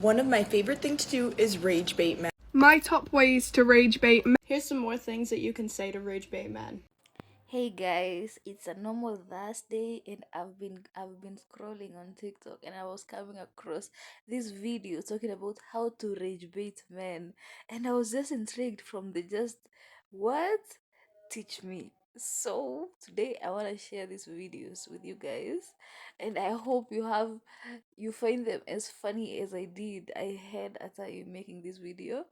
One of my favorite things to do is rage bait men. My top ways to rage bait men. Here's some more things that you can say to rage bait men. Hey guys, it's a normal Thursday and I've been scrolling on TikTok and I was coming across this video talking about how to rage bait men, and I was just intrigued from the just what? Teach me. So today I want to share these videos with you guys, and I hope you find them as funny as I did. I had at time making this video,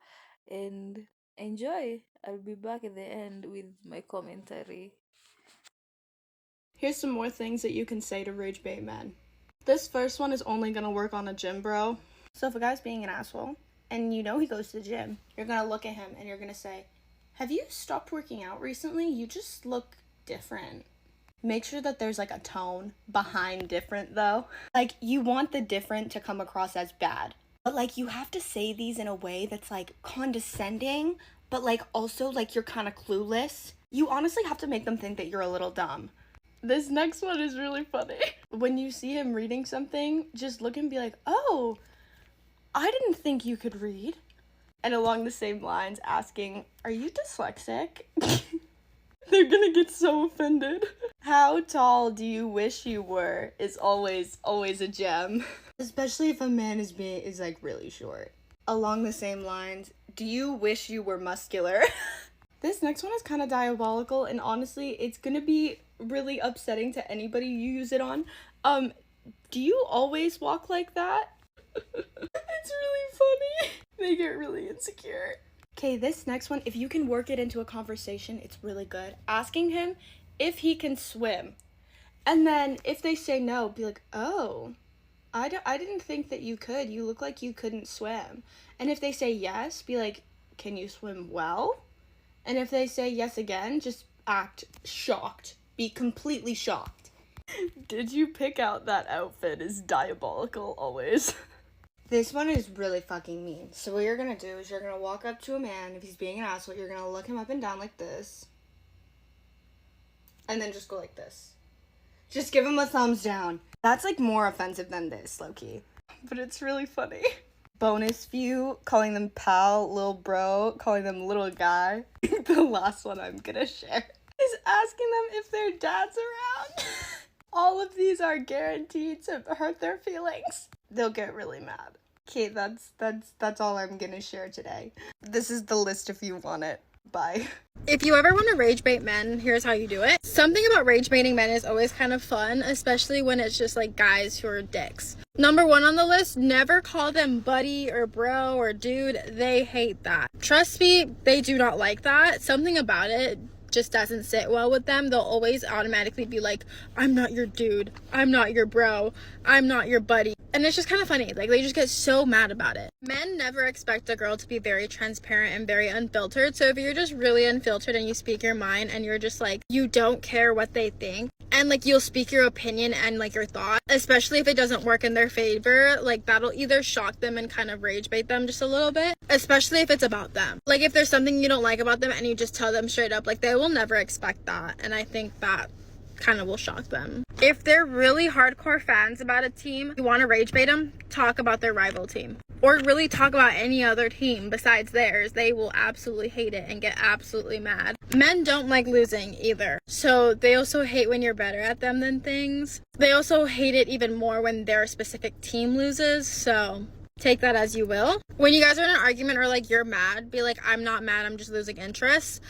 and enjoy. I'll be back at the end with my commentary. Here's some more things that you can say to rage bait men. This first one is only gonna work on a gym bro. So if a guy's being an asshole and you know he goes to the gym, you're gonna look at him and you're gonna say, "Have you stopped working out recently? You just look different." Make sure that there's like a tone behind different though. Like you want the different to come across as bad. But like you have to say these in a way that's like condescending, but like also like you're kind of clueless. You honestly have to make them think that you're a little dumb. This next one is really funny. When you see him reading something, just look and be like, "Oh, I didn't think you could read." And along the same lines, asking, "Are you dyslexic?" They're gonna get so offended. "How tall do you wish you were?" is always a gem. Especially if a man is like really short. Along the same lines, "Do you wish you were muscular?" This next one is kind of diabolical, and honestly, it's gonna be really upsetting to anybody you use it on. Do you always walk like that? It's really funny. They get really insecure. Okay, this next one, if you can work it into a conversation, it's really good. Asking him if he can swim. And then if they say no, be like, "Oh, I didn't think that you could. You look like you couldn't swim." And if they say yes, be like, "Can you swim well?" And if they say yes again, just act shocked. Be completely shocked. "Did you pick out that outfit?" is diabolical always. This one is really fucking mean. So what you're gonna do is you're gonna walk up to a man. If he's being an asshole, you're gonna look him up and down like this. And then just go like this. Just give him a thumbs down. That's like more offensive than this, low-key. But it's really funny. Bonus view, calling them pal, little bro, calling them little guy. The last one I'm gonna share is asking them if their dad's around. All of these are guaranteed to hurt their feelings. They'll get really mad. Okay, that's all I'm gonna share today. This is the list if you want it. Bye. If you ever want to rage bait men, here's how you do it. Something about rage baiting men is always kind of fun, especially when it's just like guys who are dicks. Number one on the list, never call them buddy or bro or dude. They hate that. Trust me, they do not like that. Something about it just doesn't sit well with them. They'll always automatically be like, "I'm not your dude, I'm not your bro, I'm not your buddy." And it's just kind of funny. Like, they just get so mad about it. Men never expect a girl to be very transparent and very unfiltered. So if you're just really unfiltered and you speak your mind and you're just like, you don't care what they think, and like you'll speak your opinion and like your thought, especially if it doesn't work in their favor, like that'll either shock them and kind of rage bait them just a little bit, especially if it's about them. Like if there's something you don't like about them and you just tell them straight up, like they will never expect that. And I think that kind of will shock them. If they're really hardcore fans about a team, you want to rage bait them, talk about their rival team. Or really talk about any other team besides theirs. They will absolutely hate it and get absolutely mad. Men don't like losing either. So they also hate when you're better at them than things. They also hate it even more when their specific team loses. So take that as you will. When you guys are in an argument or like you're mad, be like, "I'm not mad, I'm just losing interest."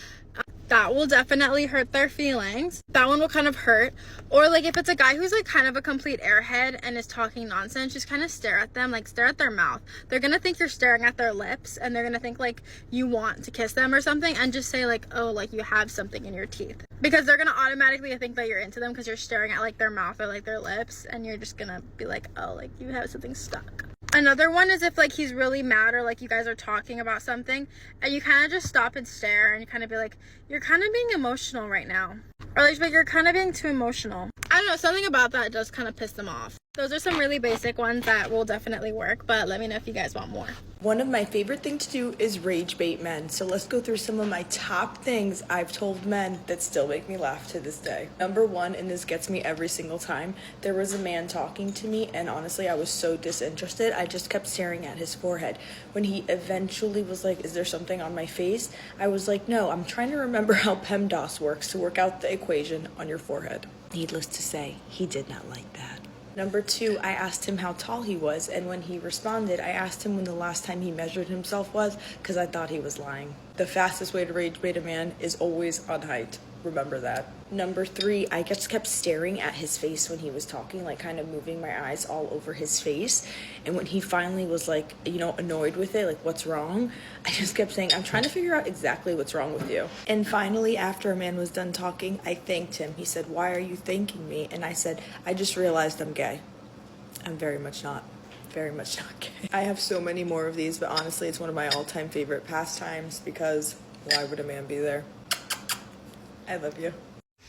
That will definitely hurt their feelings. That one will kind of hurt. Or like if it's a guy who's like kind of a complete airhead and is talking nonsense, just kind of stare at them, like stare at their mouth. They're gonna think you're staring at their lips and they're gonna think like you want to kiss them or something, and just say like, "Oh, like you have something in your teeth." Because they're gonna automatically think that you're into them because you're staring at like their mouth or like their lips, and you're just gonna be like, "Oh, like you have something stuck." Another one is if like he's really mad or like you guys are talking about something and you kind of just stop and stare and you kind of be like, "You're kind of being emotional right now." Or like, "You're kind of being too emotional." I don't know, something about that does kind of piss them off. Those are some really basic ones that will definitely work, but let me know if you guys want more. One of my favorite things to do is rage bait men. So let's go through some of my top things I've told men that still make me laugh to this day. Number one, and this gets me every single time, there was a man talking to me and honestly I was so disinterested. I just kept staring at his forehead. When he eventually was like, is there something on my face? I was like, no, I'm trying to remember how PEMDAS works to work out the equation on your forehead. Needless to say, he did not like that. Number two, I asked him how tall he was, and when he responded, I asked him when the last time he measured himself was, because I thought he was lying. The fastest way to rage bait a man is always on height. Remember that. Number three, I just kept staring at his face when he was talking, like kind of moving my eyes all over his face. And when he finally was like, annoyed with it, like, what's wrong? I just kept saying, I'm trying to figure out exactly what's wrong with you. And finally, after a man was done talking, I thanked him. He said, why are you thanking me? And I said, I just realized I'm gay. I'm very much not gay. I have so many more of these, but honestly, it's one of my all-time favorite pastimes because why would a man be there? I love you.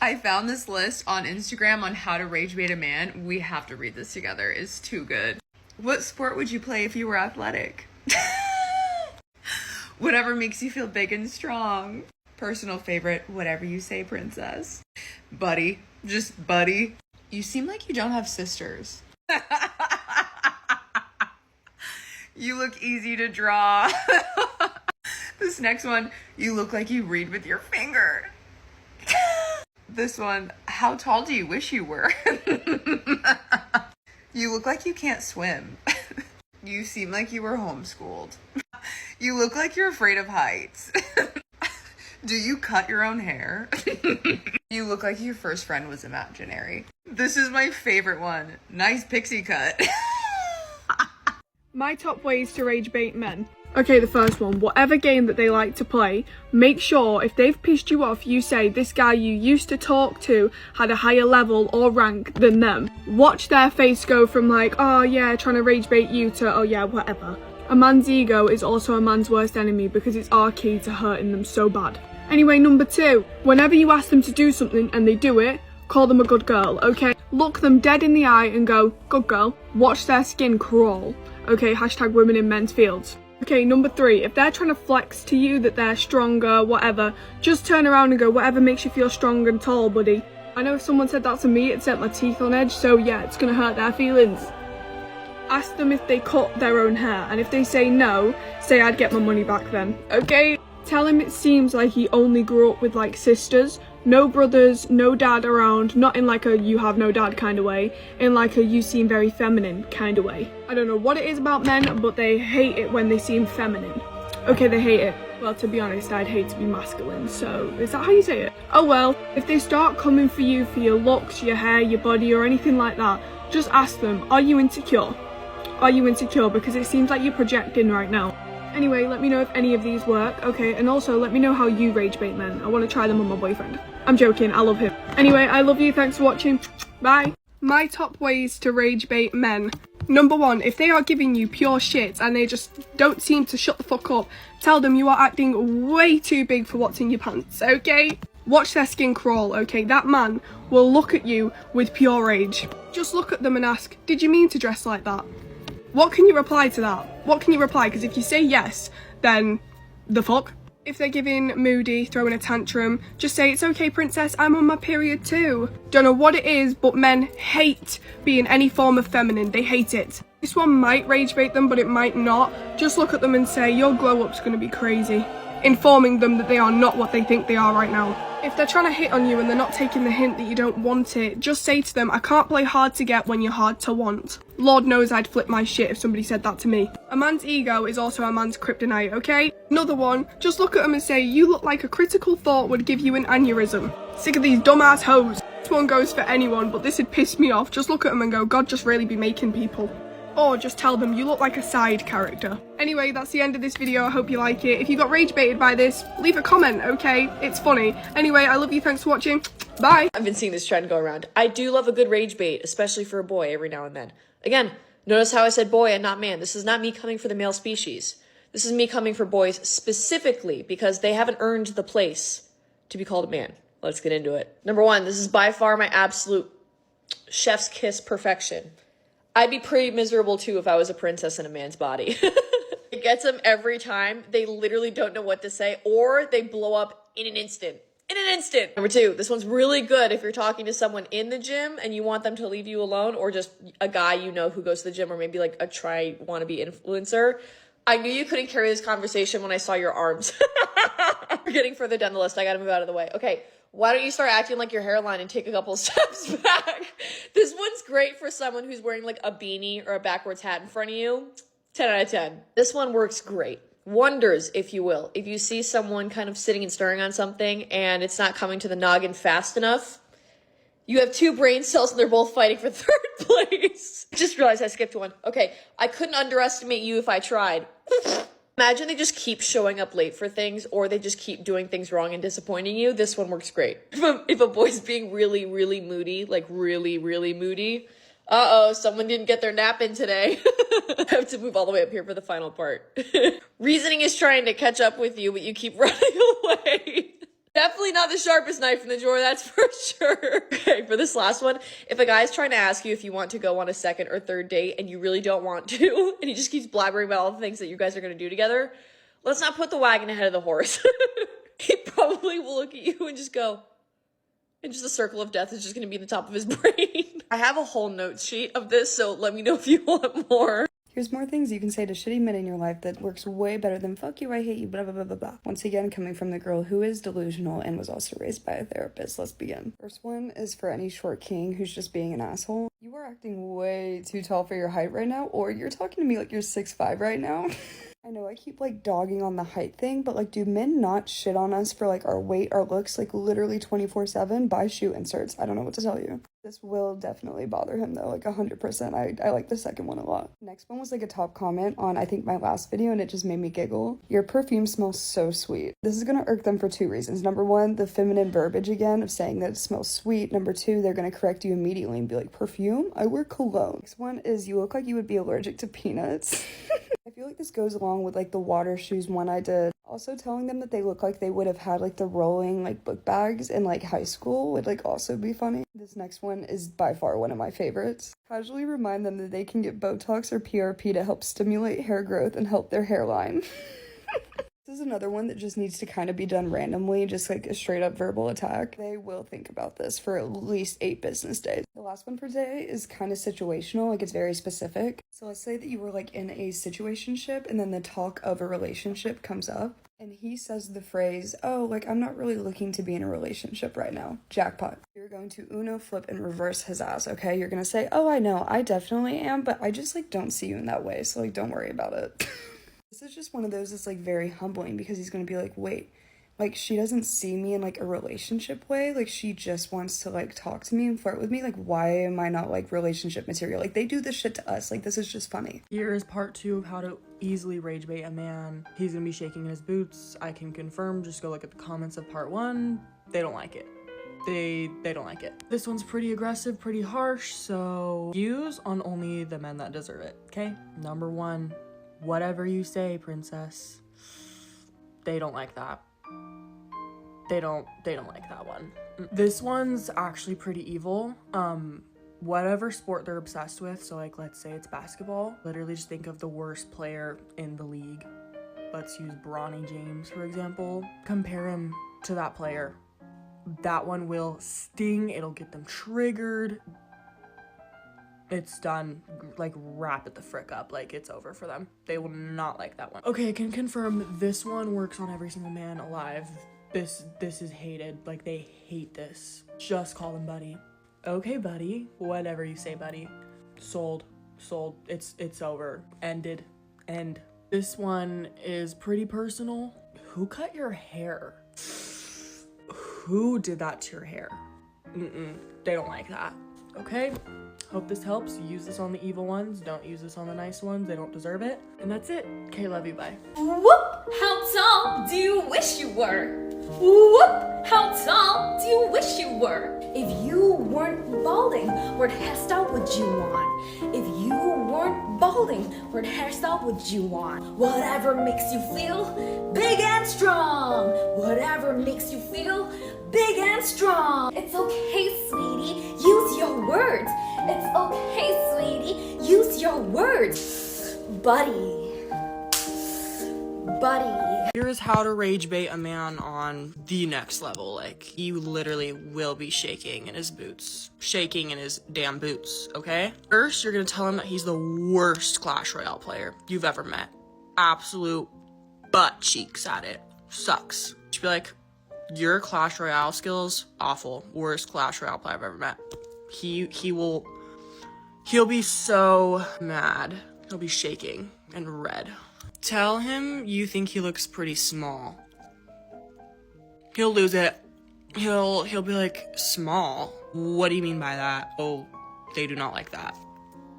I found this list on Instagram on how to rage bait a man. We have to read this together. It's too good. What sport would you play if you were athletic? Whatever makes you feel big and strong. Personal favorite, whatever you say, princess. Buddy. Just buddy. You seem like you don't have sisters. You look easy to draw. This next one, you look like you read with your finger. This one, how tall do you wish you were? You look like you can't swim. You seem like you were homeschooled. You look like you're afraid of heights. Do you cut your own hair? You look like your first friend was imaginary. This is my favorite one. Nice pixie cut. My top ways to rage bait men. Okay, the first one, whatever game that they like to play, make sure if they've pissed you off, you say this guy you used to talk to had a higher level or rank than them. Watch their face go from like, oh yeah, trying to rage bait you to, oh yeah, whatever. A man's ego is also a man's worst enemy because it's our key to hurting them so bad. Anyway, number two, whenever you ask them to do something and they do it, call them a good girl, okay? Look them dead in the eye and go, good girl. Watch their skin crawl. Okay, hashtag women in men's fields. Okay, number three, if they're trying to flex to you that they're stronger, whatever, just turn around and go, whatever makes you feel strong and tall, buddy. I know if someone said that to me, it set my teeth on edge, so yeah, it's gonna hurt their feelings. Ask them if they cut their own hair, and if they say no, say I'd get my money back then, okay? Tell him it seems like he only grew up with like sisters, no brothers, no dad around, not in like a you have no dad kind of way, in like a you seem very feminine kind of way. I don't know what it is about men, but they hate it when they seem feminine. Okay, they hate it. Well, to be honest, I'd hate to be masculine, so is that how you say it? Oh well, if they start coming for you for your looks, your hair, your body, or anything like that, just ask them, are you insecure? Are you insecure? Because it seems like you're projecting right now. Anyway, let me know if any of these work, okay? And also, let me know how you rage bait men. I want to try them on my boyfriend. I'm joking, I love him. Anyway, I love you, thanks for watching. Bye. My top ways to rage bait men. Number one, if they are giving you pure shit and they just don't seem to shut the fuck up, tell them you are acting way too big for what's in your pants, okay? Watch their skin crawl, okay? That man will look at you with pure rage. Just look at them and ask, did you mean to dress like that? What can you reply to that? What can you reply? Because if you say yes, then the fuck? If they're giving moody, throwing a tantrum, just say, it's okay, princess, I'm on my period too. Don't know what it is, but men hate being any form of feminine. They hate it. This one might rage bait them, but it might not. Just look at them and say, your glow up's gonna be crazy. Informing them that they are not what they think they are right now. If they're trying to hit on you and they're not taking the hint that you don't want it, just say to them, I can't play hard to get when you're hard to want. Lord knows I'd flip my shit if somebody said that to me. A man's ego is also a man's kryptonite, okay? Another one, just look at them and say, you look like a critical thought would give you an aneurysm. Sick of these dumbass hoes. This one goes for anyone, but this would piss me off. Just look at them and go, God just really be making people. Or just tell them you look like a side character. Anyway, that's the end of this video. I hope you like it. If you got rage baited by this, leave a comment, okay? It's funny. Anyway, I love you. Thanks for watching. Bye. I've been seeing this trend go around. I do love a good rage bait, especially for a boy every now and then. Again, notice how I said boy and not man. This is not me coming for the male species. This is me coming for boys specifically because they haven't earned the place to be called a man. Let's get into it. Number one, this is by far my absolute chef's kiss perfection. I'd be pretty miserable too if I was a princess in a man's body. It gets them every time. They literally don't know what to say, or they blow up in an instant. In an instant. Number 2, this one's really good if you're talking to someone in the gym and you want them to leave you alone, or just a guy you know who goes to the gym, or maybe like a wannabe influencer. I knew you couldn't carry this conversation when I saw your arms. We're getting further down the list. I gotta move out of the way. Okay, why don't you start acting like your hairline and take a couple steps back? This one's great for someone who's wearing like a beanie or a backwards hat in front of you. 10 out of 10. This one works great. Wonders, if you will. If you see someone kind of sitting and stirring on something and it's not coming to the noggin fast enough, you have 2 brain cells and they're both fighting for 3rd place. Just realized I skipped one. Okay, I couldn't underestimate you if I tried. Imagine they just keep showing up late for things, or they just keep doing things wrong and disappointing you. This one works great. If a boy's being really, really moody, like really, really moody, someone didn't get their nap in today. I have to move all the way up here for the final part. Reasoning is trying to catch up with you, but you keep running away. Definitely not the sharpest knife in the drawer, that's for sure. Okay, for this last one, if a guy's trying to ask you if you want to go on a 2nd or 3rd date and you really don't want to, and he just keeps blabbering about all the things that you guys are going to do together, let's not put the wagon ahead of the horse. He probably will look at you and just go, and just the circle of death is just going to be in the top of his brain. I have a whole notes sheet of this, so let me know if you want more. Here's more things you can say to shitty men in your life that works way better than fuck you, I hate you, blah, blah, blah, blah, blah. Once again, coming from the girl who is delusional and was also raised by a therapist. Let's begin. First one is for any short king who's just being an asshole. You are acting way too tall for your height right now, or you're talking to me like you're 6'5" right now. I know I keep like dogging on the height thing, but like, do men not shit on us for like our weight, our looks, like literally 24/7? Buy shoe inserts. I don't know what to tell you. This will definitely bother him though, like 100%. I like the second one a lot. Next one was like a top comment on I think my last video, and it just made me giggle. Your perfume smells so sweet. This is gonna irk them for 2 reasons. Number 1, the feminine verbiage again of saying that it smells sweet. Number 2, they're gonna correct you immediately and be like, perfume? I wear cologne. Next one is you look like you would be allergic to peanuts. I feel like this goes along with like the water shoes one I did. Also telling them that they look like they would have had like the rolling like book bags in like high school would like also be funny. This next one is by far one of my favorites. Casually remind them that they can get Botox or PRP to help stimulate hair growth and help their hairline. This is another one that just needs to kind of be done randomly, just like a straight up verbal attack. They will think about this for at least 8 business days. The last one for today is kind of situational, like it's very specific. So let's say that you were like in a situationship and then the talk of a relationship comes up and he says the phrase, oh, like I'm not really looking to be in a relationship right now. Jackpot. You're going to Uno flip and reverse his ass, okay? You're gonna say, oh, I know, I definitely am, but I just like don't see you in that way, so like don't worry about it. This is just one of those that's like very humbling because he's gonna be like, wait, like she doesn't see me in like a relationship way, like she just wants to like talk to me and flirt with me, like why am I not like relationship material? Like they do this shit to us, like this is just funny. Here is part 2 of how to easily rage bait a man. He's gonna be shaking in his boots. I can confirm, just go look at the comments of part 1. They don't like it. They don't like it. This one's pretty aggressive, pretty harsh, so use on only the men that deserve it, okay? Number 1, whatever you say, princess. They don't like that. They don't like that one. This one's actually pretty evil. Whatever sport they're obsessed with, so like let's say it's basketball, literally just think of the worst player in the league. Let's use Bronny James, for example. Compare him to that player. That one will sting, it'll get them triggered. It's done, like wrap it the frick up, like it's over for them. They will not like that one. Okay, I can confirm this one works on every single man alive. This is hated, like they hate this. Just call them buddy. Okay, buddy, whatever you say, buddy. Sold, it's over, ended, end. This one is pretty personal. Who cut your hair? Who did that to your hair? They don't like that, okay? Hope this helps. Use this on the evil ones. Don't use this on the nice ones. They don't deserve it. And that's it. Okay, love you, bye. Whoop! How tall do you wish you were? Whoop! How tall do you wish you were? If you weren't balding, what hairstyle would you want? If you weren't balding, what hairstyle would you want? Whatever makes you feel big and strong. Whatever makes you feel big and strong. It's okay, sweetie. Use your words. It's okay, sweetie. use your words, buddy. Buddy. Here is how to rage bait a man on the next level. Like, he literally will be shaking in his boots. Shaking in his damn boots, okay? First, you're gonna tell him that he's the worst Clash Royale player you've ever met. Absolute butt cheeks at it. Sucks. Just be like, your Clash Royale skills, awful. Worst Clash Royale player I've ever met. He'll be so mad. He'll be shaking and red. Tell him you think he looks pretty small. He'll lose it. He'll be like, small? What do you mean by that? Oh, they do not like that.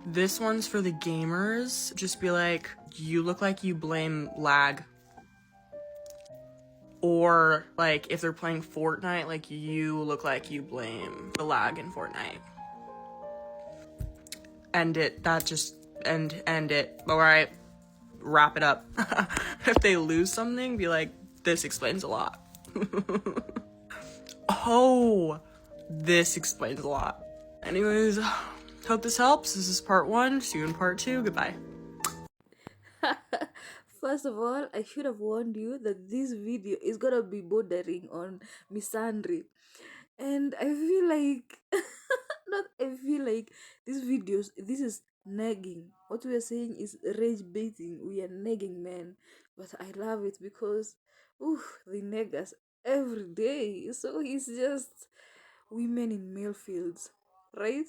This one's for the gamers. Just be like, you look like you blame lag. Or, like, if they're playing Fortnite, like, you look like you blame the lag in Fortnite. End it. End it. Alright. Wrap it up. If they lose something, be like, this explains a lot. Oh, this explains a lot. Anyways, hope this helps. This is part 1. See you in part 2. Goodbye. First of all, I should have warned you that this video is gonna be bordering on misandry. And I feel like this is nagging. What we are saying is rage baiting. We are nagging men. But I love it because they nag us every day. So it's just women in male fields, right?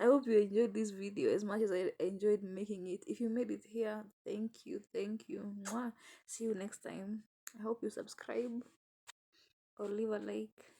I hope you enjoyed this video as much as I enjoyed making it. If you made it here, thank you. Mwah. See you next time. I hope you subscribe or leave a like.